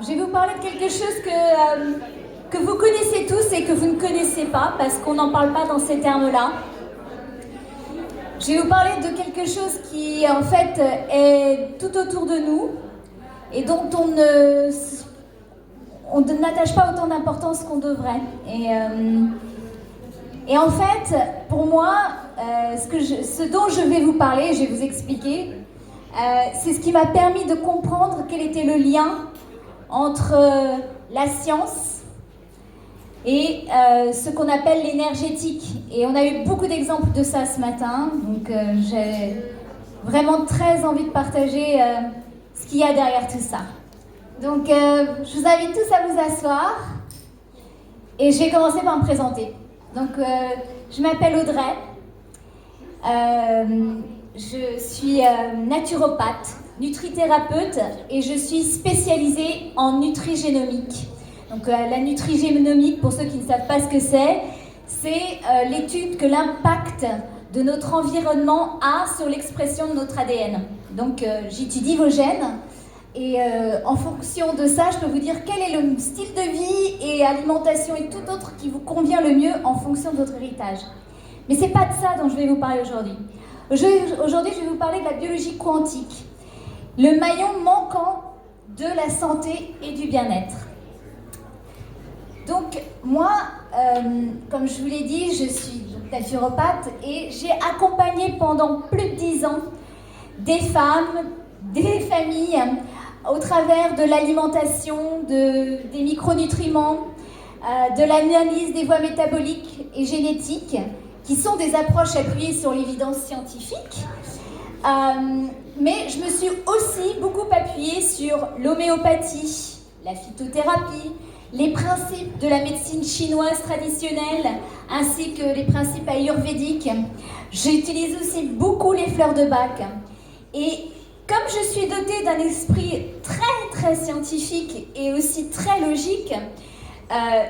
Je vais vous parler de quelque chose que vous connaissez tous et que vous ne connaissez pas, parce qu'on n'en parle pas dans ces termes-là. Je vais vous parler de quelque chose qui, en fait, est tout autour de nous et dont on n'attache pas autant d'importance qu'on devrait. Et en fait, pour moi, ce dont je vais vous parler, je vais vous expliquer, c'est ce qui m'a permis de comprendre quel était le lien entre la science et ce qu'on appelle l'énergétique. Et on a eu beaucoup d'exemples de ça ce matin, donc j'ai vraiment très envie de partager ce qu'il y a derrière tout ça. Donc je vous invite tous à vous asseoir et je vais commencer par me présenter. Donc je m'appelle Audrey, je suis naturopathe, nutrithérapeute et je suis spécialisée en nutrigénomique. Donc la nutrigénomique, pour ceux qui ne savent pas ce que c'est l'étude que l'impact de notre environnement a sur l'expression de notre ADN. Donc j'étudie vos gènes et en fonction de ça, je peux vous dire quel est le style de vie et alimentation et tout autre qui vous convient le mieux en fonction de votre héritage. Mais c'est pas de ça dont je vais vous parler aujourd'hui. Aujourd'hui, je vais vous parler de la biologie quantique, le maillon manquant de la santé et du bien-être. Donc moi, comme je vous l'ai dit, je suis naturopathe et j'ai accompagné pendant plus de 10 ans des femmes, des familles, au travers de l'alimentation, des micronutriments, de l'analyse des voies métaboliques et génétiques, qui sont des approches appuyées sur l'évidence scientifique. Mais je me suis aussi beaucoup appuyée sur l'homéopathie, la phytothérapie, les principes de la médecine chinoise traditionnelle, ainsi que les principes ayurvédiques. J'utilise aussi beaucoup les fleurs de Bach. Et comme je suis dotée d'un esprit très scientifique et aussi très logique,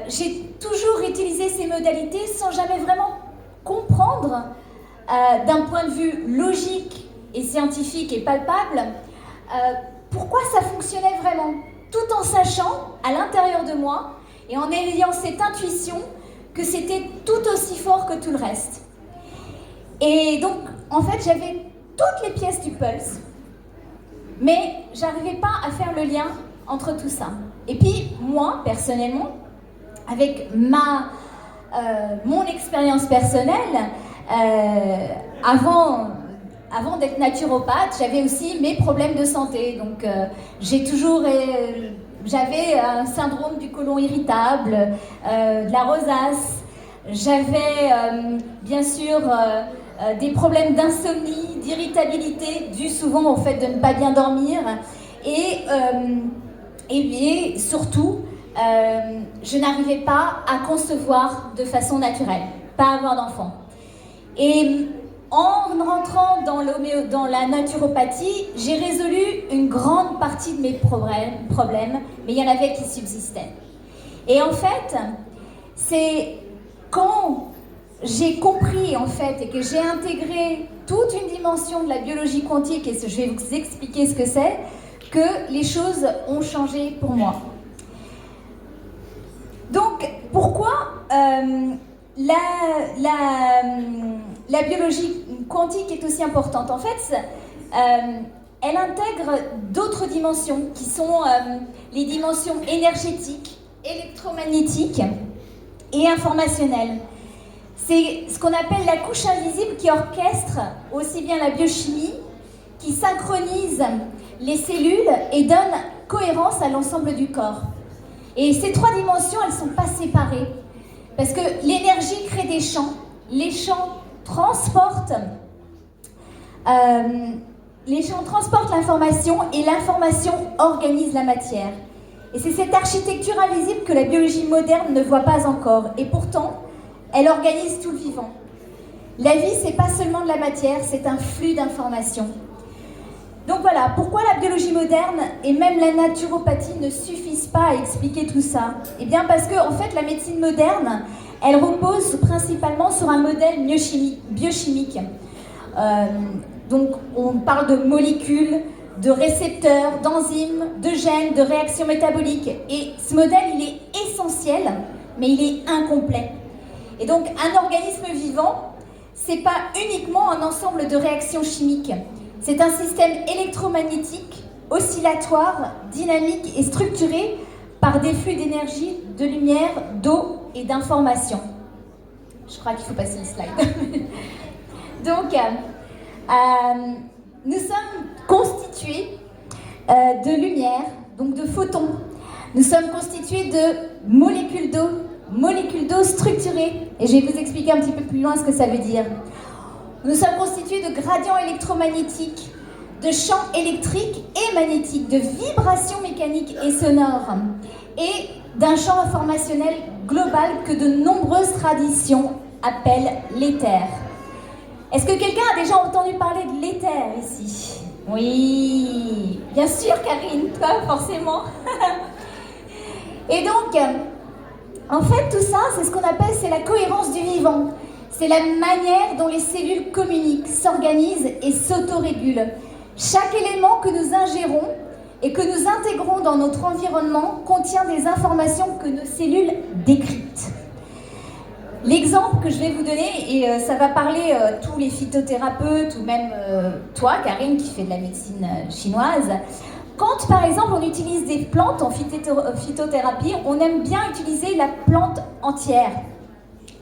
j'ai toujours utilisé ces modalités sans jamais vraiment comprendre d'un point de vue logique et scientifique et palpable pourquoi ça fonctionnait vraiment, tout en sachant à l'intérieur de moi et en ayant cette intuition que c'était tout aussi fort que tout le reste. Et donc, en fait, j'avais toutes les pièces du puzzle, mais j'arrivais pas à faire le lien entre tout ça. Et puis, moi, personnellement, avec mon expérience personnelle, avant d'être naturopathe, j'avais aussi mes problèmes de santé. Donc, j'avais un syndrome du côlon irritable, de la rosace. J'avais bien sûr des problèmes d'insomnie, d'irritabilité, dus souvent au fait de ne pas bien dormir. Et surtout, je n'arrivais pas à concevoir de façon naturelle, pas avoir d'enfant. Et en rentrant dans la naturopathie, j'ai résolu une grande partie de mes problèmes, mais il y en avait qui subsistaient. Et en fait, c'est quand j'ai compris en fait et que j'ai intégré toute une dimension de la biologie quantique, et je vais vous expliquer ce que c'est, que les choses ont changé pour moi. Donc, pourquoi la biologie quantique est aussi importante? En fait, elle intègre d'autres dimensions qui sont les dimensions énergétiques, électromagnétiques et informationnelles. C'est ce qu'on appelle la couche invisible qui orchestre aussi bien la biochimie, qui synchronise les cellules et donne cohérence à l'ensemble du corps. Et ces trois dimensions, elles ne sont pas séparées. Parce que l'énergie crée des champs, les champs transportent l'information et l'information organise la matière. Et c'est cette architecture invisible que la biologie moderne ne voit pas encore. Et pourtant, elle organise tout le vivant. La vie, c'est pas seulement de la matière, c'est un flux d'informations. Donc voilà, pourquoi la biologie moderne et même la naturopathie ne suffisent pas à expliquer tout ça? Eh bien parce que, en fait, la médecine moderne, elle repose principalement sur un modèle biochimique. Donc on parle de molécules, de récepteurs, d'enzymes, de gènes, de réactions métaboliques. Et ce modèle, il est essentiel, mais il est incomplet. Et donc, un organisme vivant, c'est pas uniquement un ensemble de réactions chimiques. C'est un système électromagnétique, oscillatoire, dynamique et structuré par des flux d'énergie, de lumière, d'eau et d'informations. Je crois qu'il faut passer le slide. Donc, nous sommes constitués de lumière, donc de photons. Nous sommes constitués de molécules d'eau structurées. Et je vais vous expliquer un petit peu plus loin ce que ça veut dire. Nous sommes constitués de gradients électromagnétiques, de champs électriques et magnétiques, de vibrations mécaniques et sonores, et d'un champ informationnel global que de nombreuses traditions appellent l'éther. Est-ce que quelqu'un a déjà entendu parler de l'éther ici? Oui, bien sûr Karine, toi forcément. Et donc, en fait tout ça, c'est ce qu'on appelle, c'est la cohérence du vivant. C'est la manière dont les cellules communiquent, s'organisent et s'autorégulent. Chaque élément que nous ingérons et que nous intégrons dans notre environnement contient des informations que nos cellules décryptent. L'exemple que je vais vous donner, et ça va parler tous les phytothérapeutes ou même toi, Karine, qui fait de la médecine chinoise. Quand, par exemple, on utilise des plantes en phytothérapie, on aime bien utiliser la plante entière.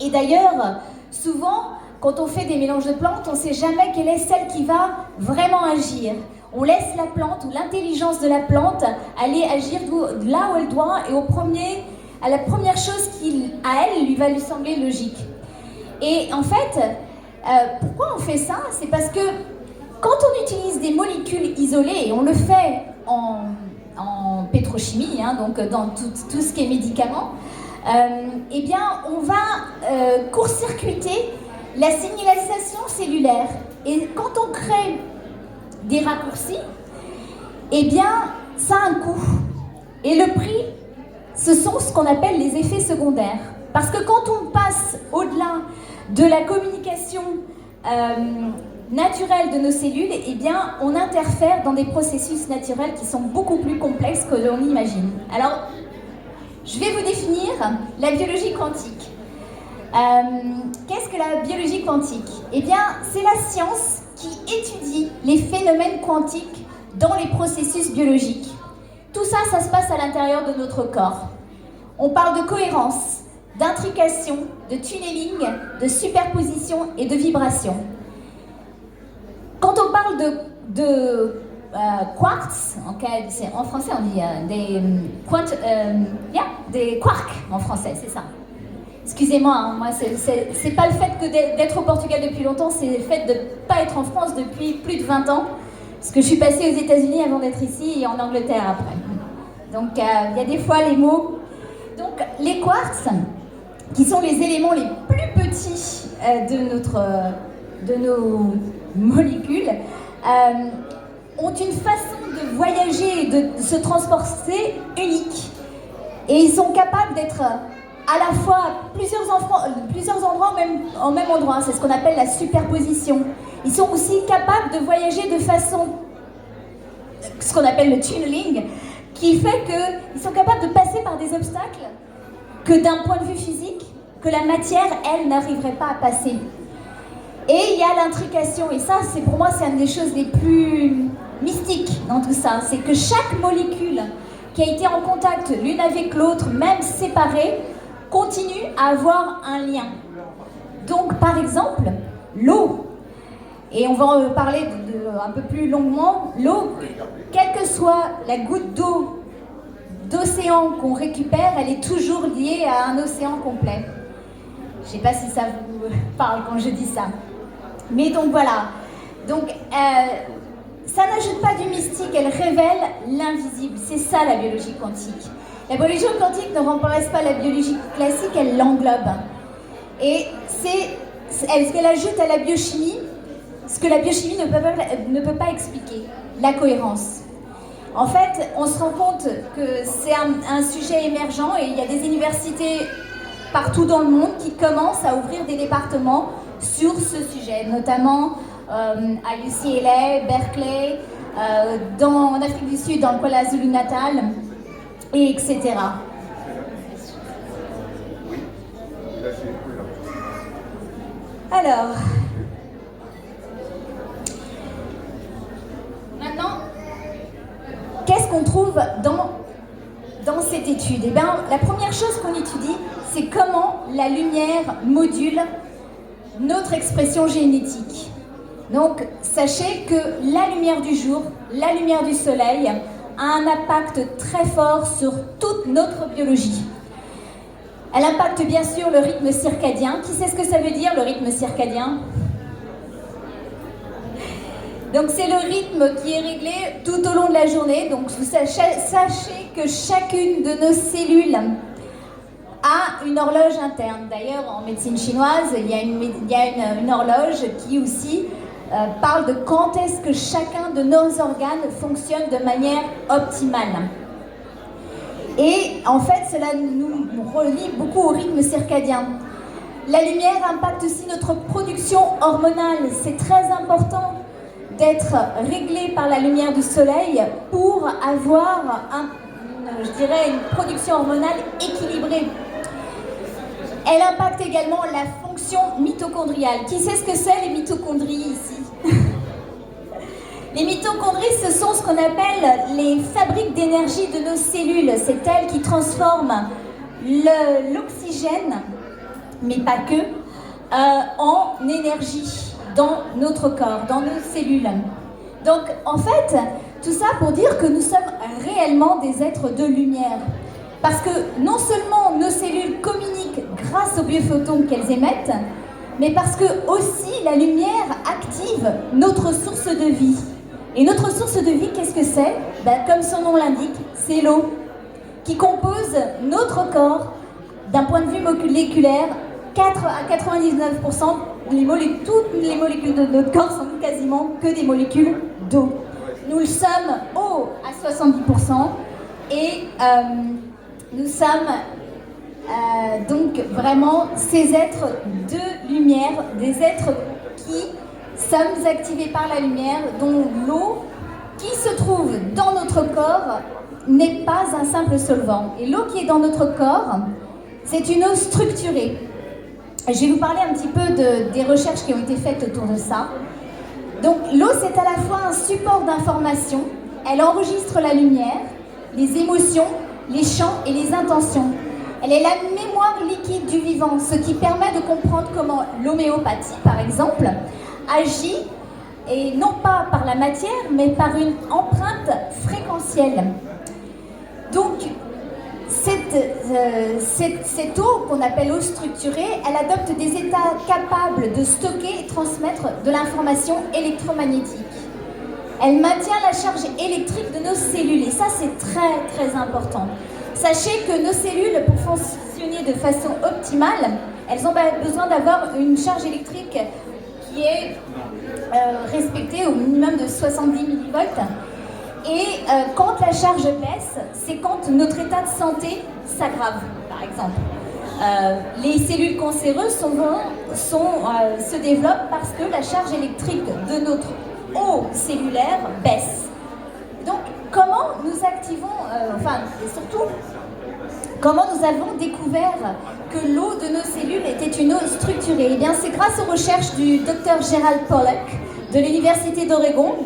Et d'ailleurs, souvent, quand on fait des mélanges de plantes, on ne sait jamais quelle est celle qui va vraiment agir. On laisse la plante ou l'intelligence de la plante aller agir là où elle doit et à la première chose qui, à elle, lui va lui sembler logique. Et en fait, pourquoi on fait ça? C'est parce que quand on utilise des molécules isolées, et on le fait en pétrochimie, hein, donc dans tout ce qui est médicaments, eh bien, on va court-circuiter la signalisation cellulaire. Et quand on crée des raccourcis, eh bien, ça a un coût. Et le prix, ce sont ce qu'on appelle les effets secondaires. Parce que quand on passe au-delà de la communication naturelle de nos cellules, eh bien, on interfère dans des processus naturels qui sont beaucoup plus complexes que l'on imagine. Alors, je vais vous définir la biologie quantique. Qu'est-ce que la biologie quantique? Eh bien, c'est la science qui étudie les phénomènes quantiques dans les processus biologiques. Tout ça, ça se passe à l'intérieur de notre corps. On parle de cohérence, d'intrication, de tunneling, de superposition et de vibration. Quand on parle de quarks, en français on dit des quarks en français, c'est ça. Excusez-moi, hein, moi c'est pas le fait que d'être au Portugal depuis longtemps, c'est le fait de ne pas être en France depuis plus de 20 ans, parce que je suis passée aux États-Unis avant d'être ici et en Angleterre après. Donc il y a des fois les mots. Donc les quarks, qui sont les éléments les plus petits de nos molécules, ont une façon de voyager et de se transporter unique. Et ils sont capables d'être à la fois à plusieurs endroits au même endroit. C'est ce qu'on appelle la superposition. Ils sont aussi capables de voyager de façon, ce qu'on appelle le tunneling, qui fait qu'ils sont capables de passer par des obstacles que d'un point de vue physique, que la matière, elle, n'arriverait pas à passer. Et il y a l'intrication, et ça, pour moi, c'est une des choses les plus mystiques dans tout ça. C'est que chaque molécule qui a été en contact l'une avec l'autre, même séparée, continue à avoir un lien. Donc, par exemple, l'eau, et on va en parler un peu plus longuement, l'eau, quelle que soit la goutte d'eau d'océan qu'on récupère, elle est toujours liée à un océan complet. Je ne sais pas si ça vous parle quand je dis ça. Mais donc voilà. Donc, ça n'ajoute pas du mystique, elle révèle l'invisible. C'est ça la biologie quantique. La biologie quantique ne remplace pas la biologie classique, elle l'englobe. Et c'est ce qu'elle ajoute à la biochimie, ce que la biochimie ne peut pas expliquer, la cohérence. En fait, on se rend compte que c'est un sujet émergent et il y a des universités partout dans le monde qui commencent à ouvrir des départements sur ce sujet, notamment à UCLA, Berkeley, en Afrique du Sud, dans le KwaZulu-Natal, et etc. Alors, maintenant, qu'est-ce qu'on trouve dans cette étude? Eh bien, la première chose qu'on étudie, c'est comment la lumière module notre expression génétique. Donc, sachez que la lumière du jour, la lumière du soleil, a un impact très fort sur toute notre biologie. Elle impacte bien sûr le rythme circadien. Qui sait ce que ça veut dire, le rythme circadien? Donc c'est le rythme qui est réglé tout au long de la journée. Donc sachez que chacune de nos cellules a une horloge interne. D'ailleurs, en médecine chinoise, il y a une horloge qui aussi parle de quand est-ce que chacun de nos organes fonctionne de manière optimale. Et en fait, cela nous relie beaucoup au rythme circadien. La lumière impacte aussi notre production hormonale. C'est très important d'être réglé par la lumière du soleil pour avoir une production hormonale équilibrée. Elle impacte également la fonction mitochondriale. Qui sait ce que c'est les mitochondries ici? Les mitochondries, ce sont ce qu'on appelle les fabriques d'énergie de nos cellules. C'est elles qui transforment l'oxygène, mais pas que, en énergie dans notre corps, dans nos cellules. Donc, en fait, tout ça pour dire que nous sommes réellement des êtres de lumière. Parce que non seulement nos cellules communiquent grâce aux biophotons qu'elles émettent, mais parce que aussi la lumière active notre source de vie. Et notre source de vie, qu'est-ce que c'est? Comme son nom l'indique, c'est l'eau, qui compose notre corps d'un point de vue moléculaire. 4 à 99%, toutes les molécules de notre corps sont quasiment que des molécules d'eau. Nous le sommes eau à 70% et nous sommes donc vraiment ces êtres de lumière, des êtres qui sommes activés par la lumière, dont l'eau qui se trouve dans notre corps n'est pas un simple solvant. Et l'eau qui est dans notre corps, c'est une eau structurée. Je vais vous parler un petit peu des recherches qui ont été faites autour de ça. Donc l'eau, c'est à la fois un support d'information, elle enregistre la lumière, les émotions, les chants et les intentions. Elle est la mémoire liquide du vivant, ce qui permet de comprendre comment l'homéopathie, par exemple, agit, et non pas par la matière, mais par une empreinte fréquentielle. Donc, cette eau qu'on appelle eau structurée, elle adopte des états capables de stocker et transmettre de l'information électromagnétique. Elle maintient la charge électrique de nos cellules, et ça c'est très très important. Sachez que nos cellules, pour fonctionner de façon optimale, elles ont besoin d'avoir une charge électrique qui est respectée au minimum de 70 millivolts. Et quand la charge baisse, c'est quand notre état de santé s'aggrave, par exemple. Les cellules cancéreuses se développent parce que la charge électrique de notre eau cellulaire baisse. Donc, comment nous activons, et surtout, comment nous avons découvert que l'eau de nos cellules était une eau structurée? Eh bien, c'est grâce aux recherches du Dr Gerald Pollack de l'Université d'Oregon,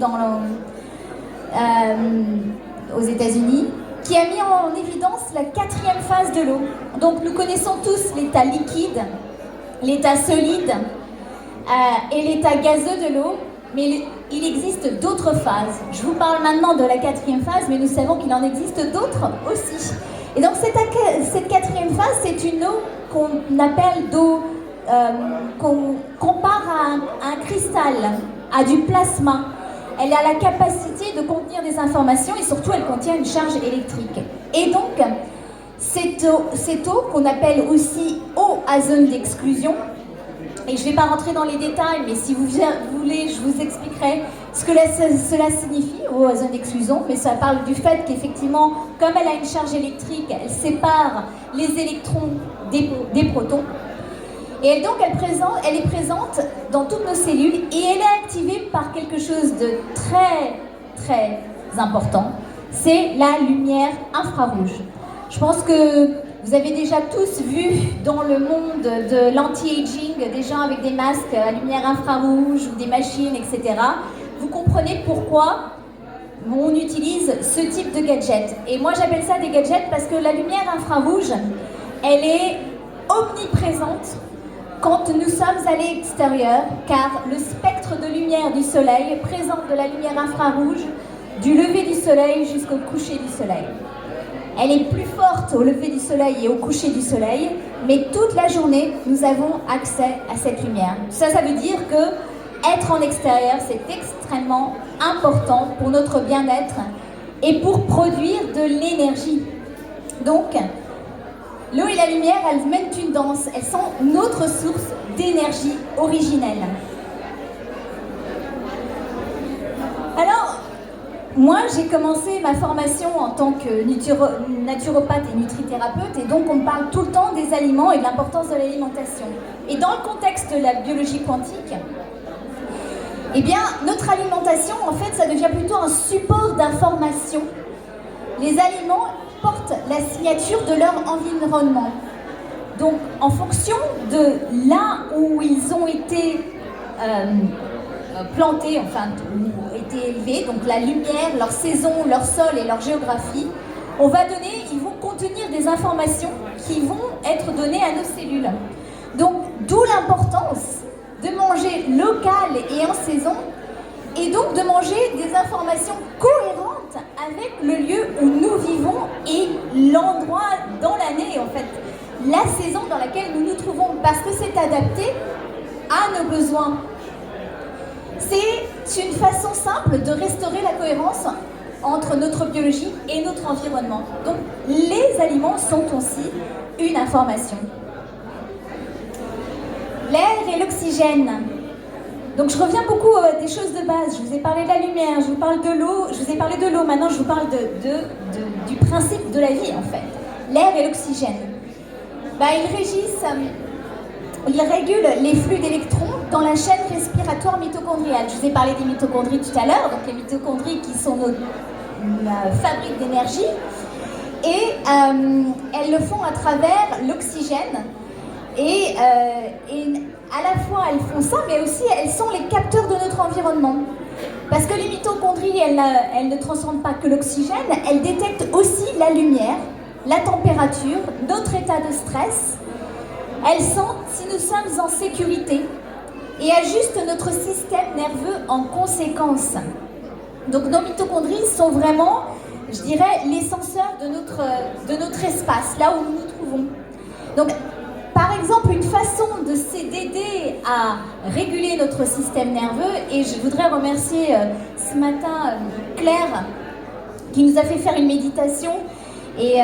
aux États-Unis, qui a mis en évidence la 4e phase de l'eau. Donc nous connaissons tous l'état liquide, l'état solide et l'état gazeux de l'eau, mais il existe d'autres phases. Je vous parle maintenant de la 4e phase, mais nous savons qu'il en existe d'autres aussi. Et donc cette 4e phase, c'est une eau qu'on appelle d'eau, qu'on compare à un cristal, à du plasma. Elle a la capacité de contenir des informations et surtout elle contient une charge électrique. Et donc, cette eau qu'on appelle aussi eau à zone d'exclusion, et je ne vais pas rentrer dans les détails, mais si vous voulez, je vous expliquerai ce que cela signifie, eau à zone d'exclusion, mais ça parle du fait qu'effectivement, comme elle a une charge électrique, elle sépare les électrons des protons. Et donc elle est présente dans toutes nos cellules et elle est activée par quelque chose de très très important, c'est la lumière infrarouge. Je pense que vous avez déjà tous vu dans le monde de l'anti-aging des gens avec des masques à lumière infrarouge ou des machines, etc. Vous comprenez pourquoi on utilise ce type de gadget. Et moi j'appelle ça des gadgets parce que la lumière infrarouge, elle est omniprésente quand nous sommes à l'extérieur, car le spectre de lumière du soleil présente de la lumière infrarouge du lever du soleil jusqu'au coucher du soleil. Elle est plus forte au lever du soleil et au coucher du soleil, mais toute la journée, nous avons accès à cette lumière. Ça veut dire que être en extérieur, c'est extrêmement important pour notre bien-être et pour produire de l'énergie. Donc, l'eau et la lumière, elles mènent une danse. Elles sont notre source d'énergie originelle. Alors, moi, j'ai commencé ma formation en tant que naturopathe et nutrithérapeute, et donc on me parle tout le temps des aliments et de l'importance de l'alimentation. Et dans le contexte de la biologie quantique, eh bien, notre alimentation, en fait, ça devient plutôt un support d'information. Les aliments portent la signature de leur environnement. Donc, en fonction de là où ils ont été plantés, enfin, ou été élevés, donc la lumière, leur saison, leur sol et leur géographie, ils vont contenir des informations qui vont être données à nos cellules. Donc, d'où l'importance de manger local et en saison, et donc de manger des informations cohérentes avec le lieu où nous vivons et l'endroit dans l'année, en fait, la saison dans laquelle nous nous trouvons, parce que c'est adapté à nos besoins. C'est une façon simple de restaurer la cohérence entre notre biologie et notre environnement. Donc, les aliments sont aussi une information. L'air et l'oxygène. Donc je reviens beaucoup des choses de base. Je vous ai parlé de la lumière, je vous parle de l'eau, je vous ai parlé de l'eau. Maintenant, je vous parle du principe de la vie, en fait. L'air et l'oxygène. Ils régulent les flux d'électrons dans la chaîne respiratoire mitochondriale. Je vous ai parlé des mitochondries tout à l'heure, donc les mitochondries qui sont nos fabriques d'énergie. Et elles le font à travers l'oxygène. Et à la fois elles font ça, mais aussi elles sont les capteurs de notre environnement. Parce que les mitochondries, elles ne transforment pas que l'oxygène, elles détectent aussi la lumière, la température, notre état de stress. Elles sentent si nous sommes en sécurité et ajustent notre système nerveux en conséquence. Donc nos mitochondries sont vraiment, je dirais, les senseurs de notre espace, là où nous nous trouvons. Donc, par exemple, une façon d'aider à réguler notre système nerveux, et je voudrais remercier ce matin Claire qui nous a fait faire une méditation, et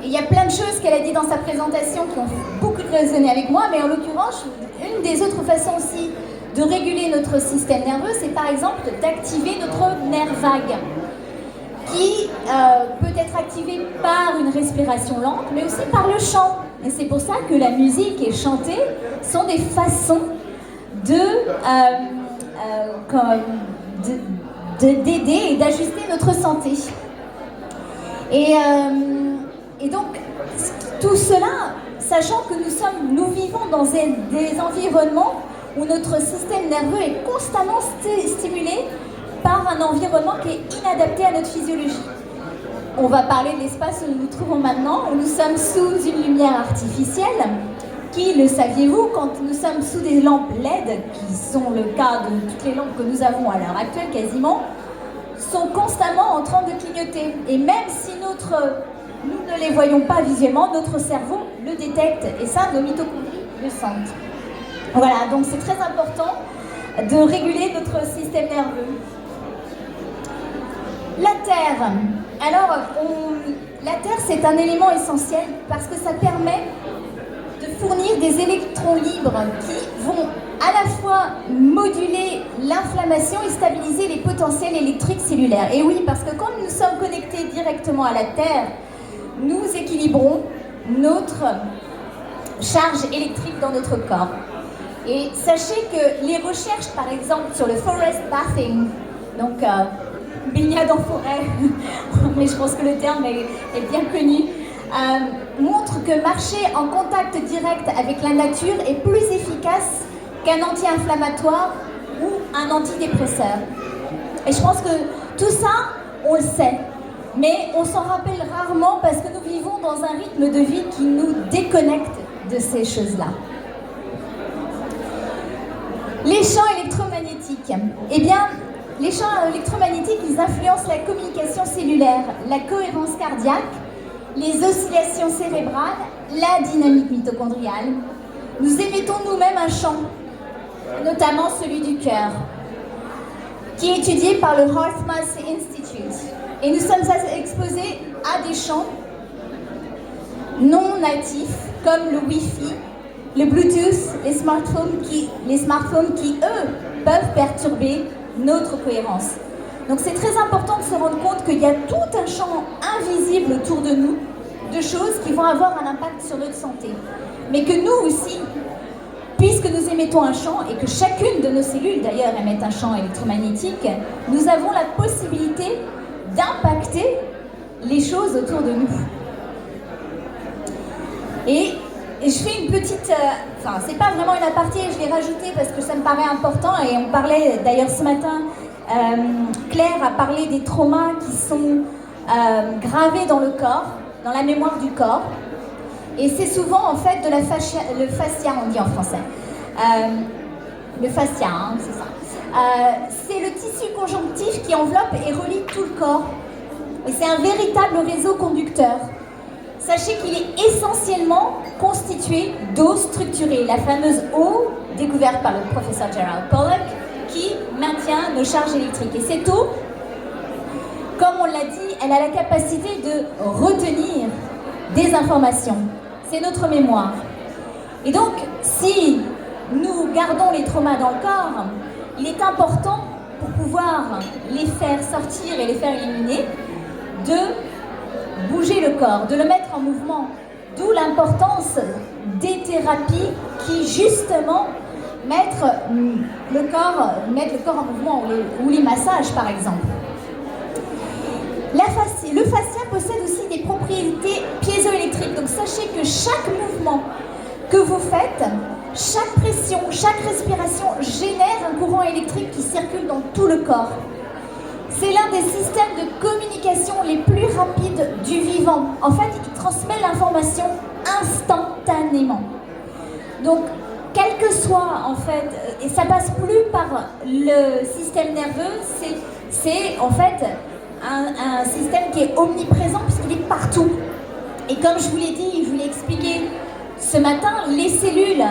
il y a plein de choses qu'elle a dit dans sa présentation qui ont beaucoup résonné avec moi, mais en l'occurrence, une des autres façons aussi de réguler notre système nerveux, c'est par exemple d'activer notre nerf vague, qui peut être activé par une respiration lente, mais aussi par le chant. Et c'est pour ça que la musique et chanter sont des façons d'aider et d'ajuster notre santé. Et donc, tout cela, sachant que nous vivons dans des environnements où notre système nerveux est constamment stimulé par un environnement qui est inadapté à notre physiologie. On va parler de l'espace où nous nous trouvons maintenant, où nous sommes sous une lumière artificielle, qui, le saviez-vous, quand nous sommes sous des lampes LED, qui sont le cas de toutes les lampes que nous avons à l'heure actuelle quasiment, sont constamment en train de clignoter. Et même si nous ne les voyons pas visuellement, notre cerveau le détecte, et ça, nos mitochondries le sentent. Voilà, donc c'est très important de réguler notre système nerveux. La Terre. Alors, la Terre, c'est un élément essentiel parce que ça permet de fournir des électrons libres qui vont à la fois moduler l'inflammation et stabiliser les potentiels électriques cellulaires. Et oui, parce que quand nous sommes connectés directement à la Terre, nous équilibrons notre charge électrique dans notre corps. Et sachez que les recherches, par exemple, sur le forest bathing, donc baignade en forêt, mais je pense que le terme est bien connu, montre que marcher en contact direct avec la nature est plus efficace qu'un anti-inflammatoire ou un antidépresseur. Et je pense que tout ça, on le sait, mais on s'en rappelle rarement parce que nous vivons dans un rythme de vie qui nous déconnecte de ces choses-là. Les champs électromagnétiques. Eh bien, les champs électromagnétiques, ils influencent la communication cellulaire, la cohérence cardiaque, les oscillations cérébrales, la dynamique mitochondriale. Nous émettons nous-mêmes un champ, notamment celui du cœur, qui est étudié par le HeartMath Institute. Et nous sommes exposés à des champs non natifs, comme le Wi-Fi, le Bluetooth, les smartphones qui, eux, peuvent perturber notre cohérence. Donc c'est très important de se rendre compte qu'il y a tout un champ invisible autour de nous, de choses qui vont avoir un impact sur notre santé. Mais que nous aussi, puisque nous émettons un champ, et que chacune de nos cellules d'ailleurs émettent un champ électromagnétique, nous avons la possibilité d'impacter les choses autour de nous. Et je fais une petite... Enfin, c'est pas vraiment une aparté, je l'ai rajouté parce que ça me paraît important, et on parlait d'ailleurs ce matin, Claire a parlé des traumas qui sont gravés dans le corps, dans la mémoire du corps. Et c'est souvent en fait de la fascia, le fascia on dit en français. Le fascia, hein, c'est ça. C'est le tissu conjonctif qui enveloppe et relie tout le corps. Et c'est un véritable réseau conducteur. Sachez qu'il est essentiellement constitué d'eau structurée, la fameuse eau découverte par le professeur Gerald Pollack, qui maintient nos charges électriques. Et cette eau, comme on l'a dit, elle a la capacité de retenir des informations. C'est notre mémoire. Et donc, si nous gardons les traumas dans le corps, il est important, pour pouvoir les faire sortir et les faire éliminer, de bouger le corps, de le mettre en mouvement. D'où l'importance des thérapies qui, justement, mettent le corps en mouvement, ou les massages, par exemple. Le fascia possède aussi des propriétés piézoélectriques. Donc sachez que chaque mouvement que vous faites, chaque pression, chaque respiration génère un courant électrique qui circule dans tout le corps. C'est l'un des systèmes de communication les plus rapides du vivant. En fait, il transmet l'information instantanément. Donc, quel que soit, en fait, et ça passe plus par le système nerveux, c'est en fait un système qui est omniprésent puisqu'il est partout. Et comme je vous l'ai dit, je vous l'ai expliqué ce matin, les cellules,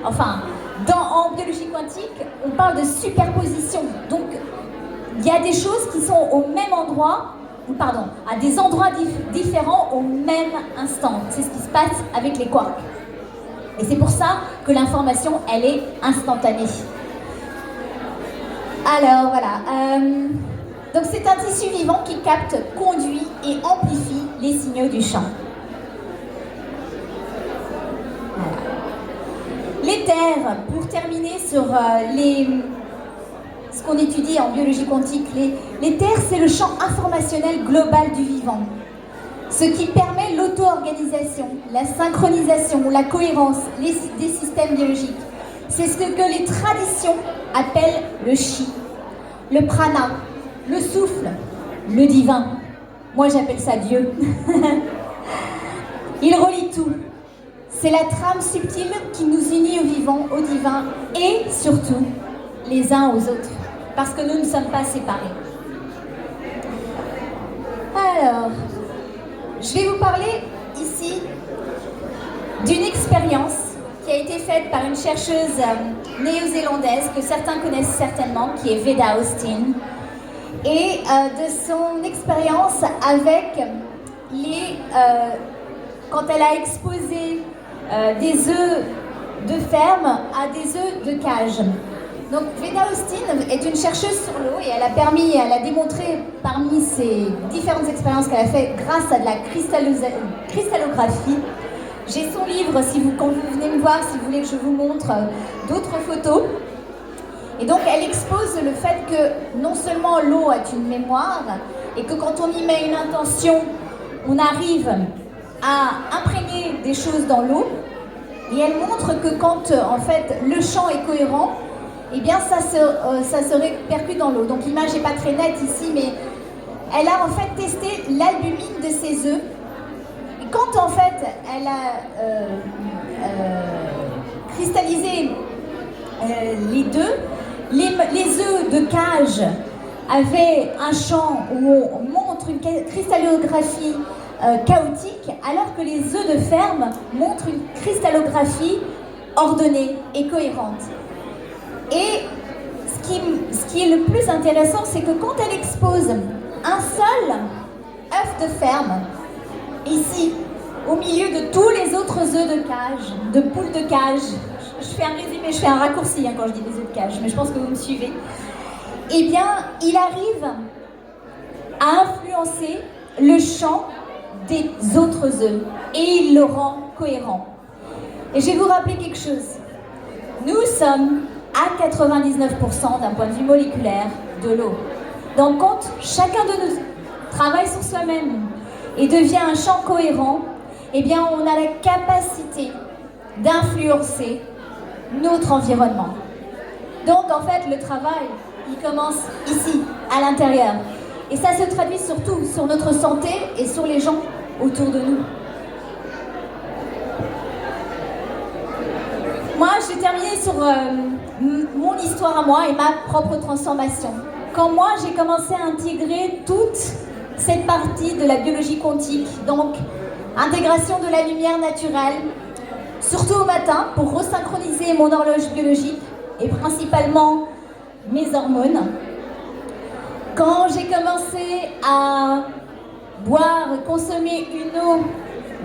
enfin, en biologie quantique, on parle de superposition. Donc, il y a des choses qui sont au même endroit, à des endroits différents au même instant. C'est ce qui se passe avec les quarks. Et c'est pour ça que l'information, elle est instantanée. Alors, voilà. Donc, c'est un tissu vivant qui capte, conduit et amplifie les signaux du champ. Voilà. L'éther, pour terminer sur ce qu'on étudie en biologie quantique, l'éther, c'est le champ informationnel global du vivant. Ce qui permet l'auto-organisation, la synchronisation, la cohérence des systèmes biologiques. C'est ce que les traditions appellent le chi, le prana, le souffle, le divin. Moi, j'appelle ça Dieu. Il relie tout. C'est la trame subtile qui nous unit au vivant, au divin et surtout les uns aux autres. Parce que nous ne sommes pas séparés. Alors, je vais vous parler ici d'une expérience qui a été faite par une chercheuse néo-zélandaise que certains connaissent certainement, qui est Veda Austin, et de son expérience avec quand elle a exposé des œufs de ferme à des œufs de cage. Donc Veda Austin est une chercheuse sur l'eau et elle a démontré parmi ses différentes expériences qu'elle a fait grâce à de la cristallographie. J'ai son livre, quand vous venez me voir, si vous voulez que je vous montre d'autres photos. Et donc elle expose le fait que non seulement l'eau a une mémoire, et que quand on y met une intention, on arrive à imprégner des choses dans l'eau. Et elle montre que quand en fait le chant est cohérent, eh bien ça se répercute dans l'eau. Donc l'image n'est pas très nette ici, mais elle a en fait testé l'albumine de ses œufs. Et quand en fait elle a cristallisé les deux, les œufs de cage avaient un champ où on montre une cristallographie chaotique, alors que les œufs de ferme montrent une cristallographie ordonnée et cohérente. Et ce qui est le plus intéressant, c'est que quand elle expose un seul œuf de ferme, ici, au milieu de tous les autres œufs de cage, de poules de cage, je fais un résumé, je fais un raccourci quand je dis des œufs de cage, mais je pense que vous me suivez, eh bien, il arrive à influencer le champ des autres œufs et il le rend cohérent. Et je vais vous rappeler quelque chose. Nous sommes à 99% d'un point de vue moléculaire de l'eau. Donc quand chacun de nous travaille sur soi-même et devient un champ cohérent, eh bien on a la capacité d'influencer notre environnement. Donc en fait le travail, il commence ici, à l'intérieur. Et ça se traduit surtout sur notre santé et sur les gens autour de nous. Moi, je vais terminer sur mon histoire à moi et ma propre transformation. Quand moi, j'ai commencé à intégrer toute cette partie de la biologie quantique, donc intégration de la lumière naturelle, surtout au matin, pour resynchroniser mon horloge biologique et principalement mes hormones. Quand j'ai commencé à boire, consommer une eau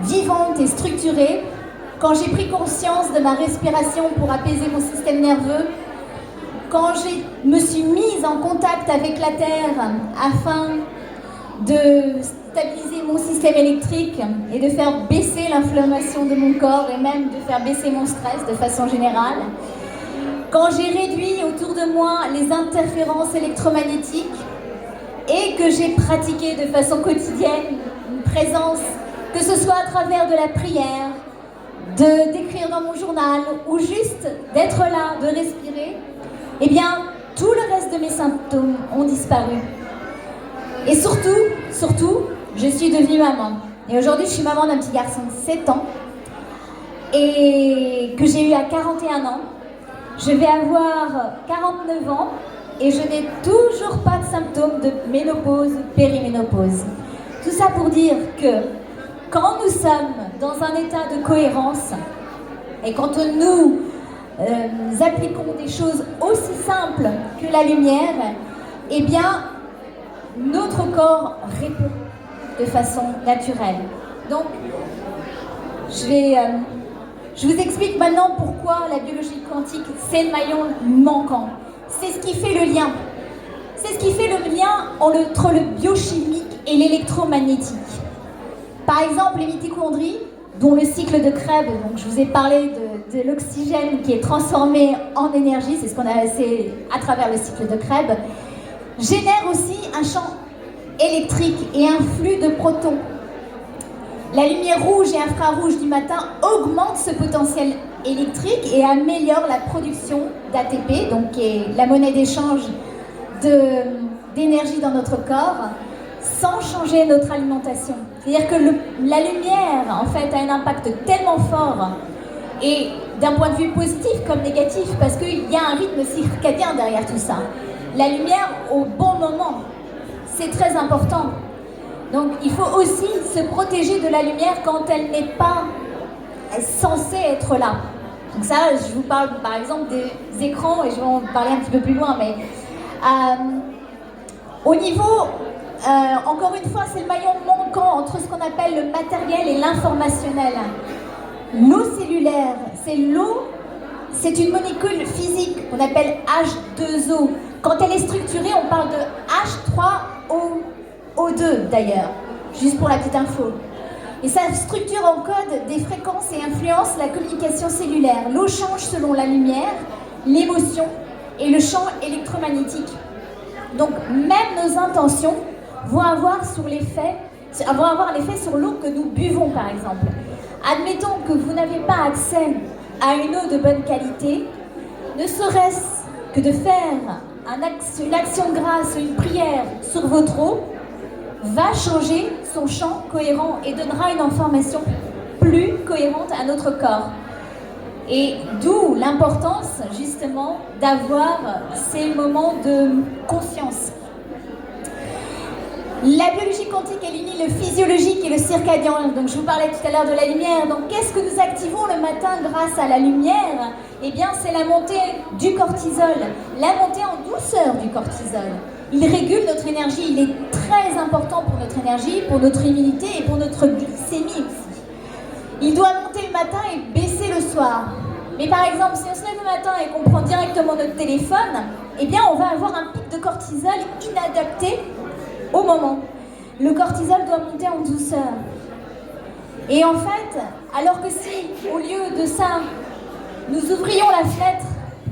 vivante et structurée, quand j'ai pris conscience de ma respiration pour apaiser mon système nerveux, quand je me suis mise en contact avec la Terre afin de stabiliser mon système électrique et de faire baisser l'inflammation de mon corps et même de faire baisser mon stress de façon générale, quand j'ai réduit autour de moi les interférences électromagnétiques, et que j'ai pratiqué de façon quotidienne une présence, que ce soit à travers de la prière, d'écrire dans mon journal ou juste d'être là, de respirer, eh bien, tout le reste de mes symptômes ont disparu. Et surtout, je suis devenue maman. Et aujourd'hui, je suis maman d'un petit garçon de 7 ans et que j'ai eu à 41 ans. Je vais avoir 49 ans. Et je n'ai toujours pas de symptômes de ménopause ou périménopause. Tout ça pour dire que quand nous sommes dans un état de cohérence et quand nous appliquons des choses aussi simples que la lumière, eh bien, notre corps répond de façon naturelle. Donc, je vous explique maintenant pourquoi la biologie quantique, c'est le maillon manquant. C'est ce qui fait le lien. C'est ce qui fait le lien entre le biochimique et l'électromagnétique. Par exemple, les mitochondries, dont le cycle de Krebs, donc je vous ai parlé de l'oxygène qui est transformé en énergie, c'est ce qu'on a à travers le cycle de Krebs, génèrent aussi un champ électrique et un flux de protons. La lumière rouge et infrarouge du matin augmentent ce potentiel électrique et améliorent la production d'ATP, donc qui est la monnaie d'échange d'énergie dans notre corps, sans changer notre alimentation. C'est-à-dire que la lumière, en fait, a un impact tellement fort, et d'un point de vue positif comme négatif, parce qu'il y a un rythme circadien derrière tout ça. La lumière au bon moment, c'est très important. Donc il faut aussi se protéger de la lumière quand elle n'est pas censée être là. Donc ça, je vous parle par exemple des écrans, et je vais en parler un petit peu plus loin, mais au niveau, encore une fois, c'est le maillon manquant entre ce qu'on appelle le matériel et l'informationnel. L'eau cellulaire, c'est l'eau, c'est une molécule physique qu'on appelle H2O. Quand elle est structurée, on parle de H3O2 d'ailleurs, juste pour la petite info. Et ça structure en code des fréquences et influence la communication cellulaire. L'eau change selon la lumière, l'émotion et le champ électromagnétique. Donc même nos intentions vont avoir l'effet sur l'eau que nous buvons par exemple. Admettons que vous n'avez pas accès à une eau de bonne qualité, ne serait-ce que de faire une action de grâce, une prière sur votre eau, va changer son champ cohérent et donnera une information plus cohérente à notre corps. Et d'où l'importance justement d'avoir ces moments de conscience. La biologie quantique élimine le physiologique et le circadien. Donc je vous parlais tout à l'heure de la lumière. Donc qu'est-ce que nous activons le matin grâce à la lumière? Eh bien c'est la montée du cortisol, la montée en douceur du cortisol. Il régule notre énergie, il est très important pour notre énergie, pour notre immunité et pour notre glycémie aussi. Il doit monter le matin et baisser le soir. Mais par exemple, si on se lève le matin et qu'on prend directement notre téléphone, eh bien on va avoir un pic de cortisol inadapté au moment. Le cortisol doit monter en douceur. Et en fait, alors que si, au lieu de ça, nous ouvrions la fenêtre,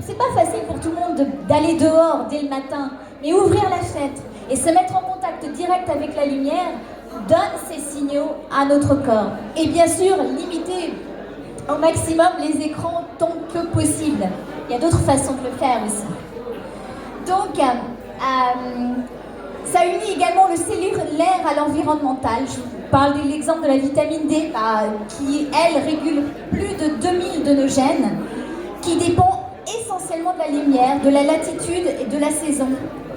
c'est pas facile pour tout le monde d'aller dehors dès le matin, mais ouvrir la fenêtre et se mettre en contact direct avec la lumière donne ces signaux à notre corps. Et bien sûr, limiter au maximum les écrans tant que possible. Il y a d'autres façons de le faire aussi. Donc, ça unit également le cellulaire à l'environnemental. Je vous parle de l'exemple de la vitamine D qui, elle, régule plus de 2000 de nos gènes, qui dépend essentiellement de la lumière, de la latitude et de la saison.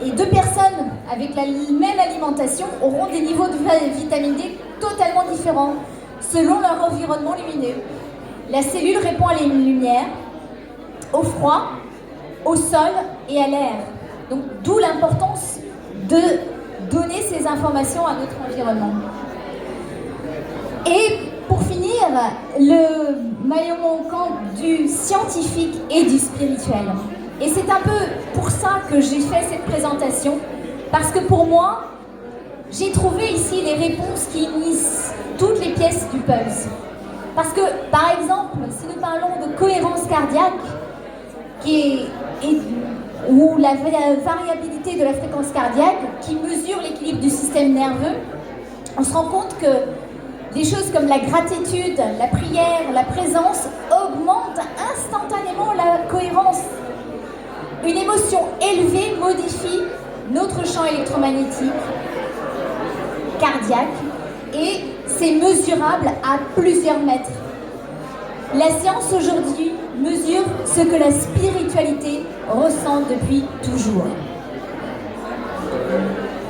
Et deux personnes avec la même alimentation auront des niveaux de vitamine D totalement différents selon leur environnement lumineux. La cellule répond à la lumière, au froid, au sol et à l'air. Donc d'où l'importance de donner ces informations à notre environnement. Et pour finir, le maillon manquant du scientifique et du spirituel. Et c'est un peu pour ça que j'ai fait cette présentation, parce que pour moi, j'ai trouvé ici les réponses qui unissent toutes les pièces du puzzle. Parce que, par exemple, si nous parlons de cohérence cardiaque, ou la variabilité de la fréquence cardiaque, qui mesure l'équilibre du système nerveux, on se rend compte que des choses comme la gratitude, la prière, la présence augmentent instantanément la cohérence. Une émotion élevée modifie notre champ électromagnétique, cardiaque, et c'est mesurable à plusieurs mètres. La science aujourd'hui mesure ce que la spiritualité ressent depuis toujours.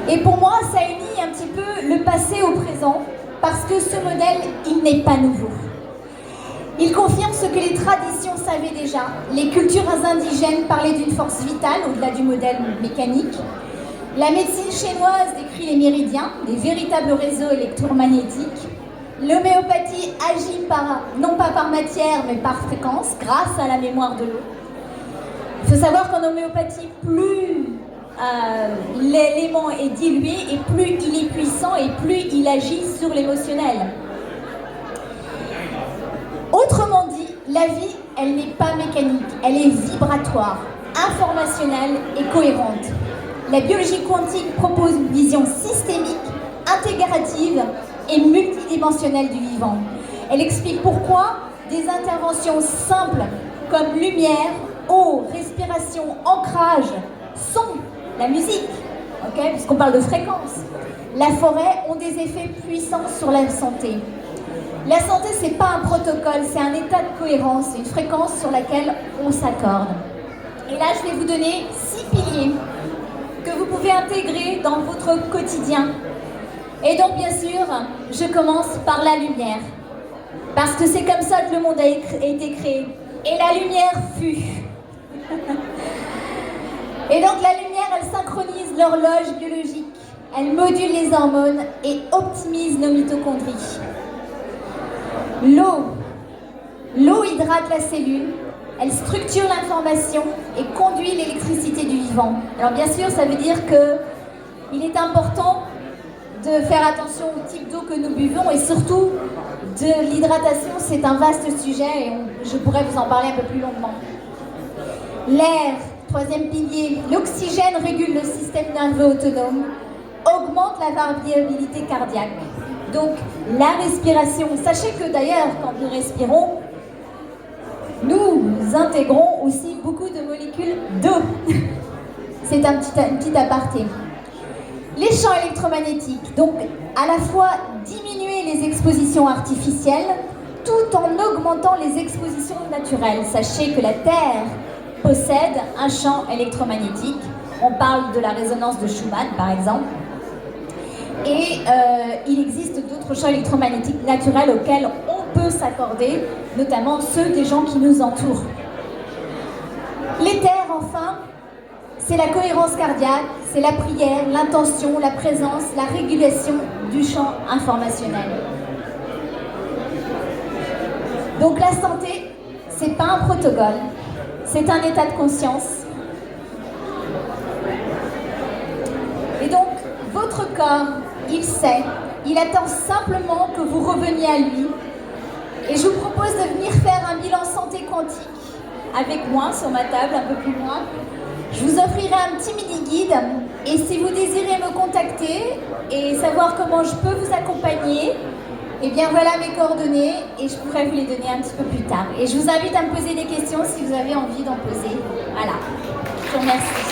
Et pour moi, ça unit un petit peu le passé au présent, parce que ce modèle, il n'est pas nouveau. Il confirme ce que les traditions savaient déjà. Les cultures indigènes parlaient d'une force vitale au-delà du modèle mécanique. La médecine chinoise décrit les méridiens, des véritables réseaux électromagnétiques. L'homéopathie agit non pas par matière, mais par fréquence, grâce à la mémoire de l'eau. Il faut savoir qu'en homéopathie, plus l'élément est dilué, et plus il est puissant, et plus il agit sur l'émotionnel. Autrement dit, la vie, elle n'est pas mécanique, elle est vibratoire, informationnelle et cohérente. La biologie quantique propose une vision systémique, intégrative et multidimensionnelle du vivant. Elle explique pourquoi des interventions simples comme lumière, eau, respiration, ancrage, son, la musique, puisqu'on parle de fréquence, la forêt ont des effets puissants sur la santé. La santé, ce n'est pas un protocole, c'est un état de cohérence, c'est une fréquence sur laquelle on s'accorde. Et là, je vais vous donner 6 piliers que vous pouvez intégrer dans votre quotidien. Et donc, bien sûr, je commence par la lumière. Parce que c'est comme ça que le monde a été créé. Et la lumière fut. Et donc, la lumière, elle synchronise l'horloge biologique. Elle module les hormones et optimise nos mitochondries. L'eau hydrate la cellule, elle structure l'information et conduit l'électricité du vivant. Alors bien sûr, ça veut dire qu'il est important de faire attention au type d'eau que nous buvons, et surtout de l'hydratation, c'est un vaste sujet et je pourrais vous en parler un peu plus longuement. L'air Troisième pilier, l'oxygène régule le système nerveux autonome, augmente la variabilité cardiaque. Donc la respiration, sachez que d'ailleurs quand nous respirons, nous intégrons aussi beaucoup de molécules d'eau. C'est un petit aparté. Les champs électromagnétiques, donc à la fois diminuer les expositions artificielles tout en augmentant les expositions naturelles. Sachez que la Terre possède un champ électromagnétique. On parle de la résonance de Schumann par exemple. Et il existe d'autres champs électromagnétiques naturels auxquels on peut s'accorder, notamment ceux des gens qui nous entourent. L'éther, enfin, c'est la cohérence cardiaque, c'est la prière, l'intention, la présence, la régulation du champ informationnel. Donc la santé, c'est pas un protocole, c'est un état de conscience. Et donc, votre corps, il sait, il attend simplement que vous reveniez à lui. Et je vous propose de venir faire un bilan santé quantique avec moi sur ma table, un peu plus loin. Je vous offrirai un petit mini-guide. Et si vous désirez me contacter et savoir comment je peux vous accompagner, eh bien voilà mes coordonnées et je pourrais vous les donner un petit peu plus tard. Et je vous invite à me poser des questions si vous avez envie d'en poser. Voilà. Je vous remercie.